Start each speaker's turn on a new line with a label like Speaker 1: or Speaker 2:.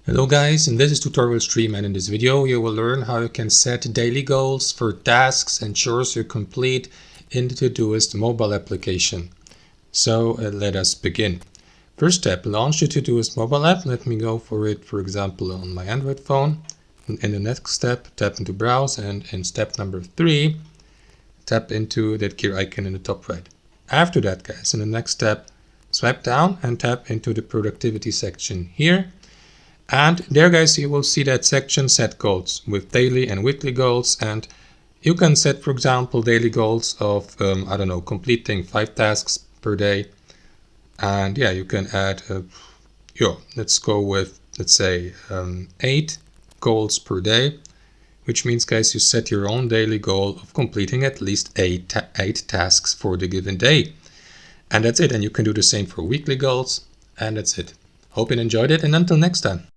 Speaker 1: Hello guys, and this is tutorial stream, and in this video you will learn how you can set daily goals for tasks and chores you complete in the Todoist mobile application. So let us begin. First step, launch the Todoist mobile app. Let me go for it, for example, on my Android phone. And in the next step, tap into browse, and in step number 3, tap into that gear icon in the top right. After that, guys, in the next step, swipe down and tap into the productivity section here. And there, guys, you will see that section set goals with daily and weekly goals, and you can set, for example, daily goals of completing 5 tasks per day. And yeah, you can add let's go with, let's say, 8 goals per day, which means, guys, you set your own daily goal of completing at least 8 tasks for the given day. And that's it. And you can do the same for weekly goals, and that's it. Hope you enjoyed it, and until next time.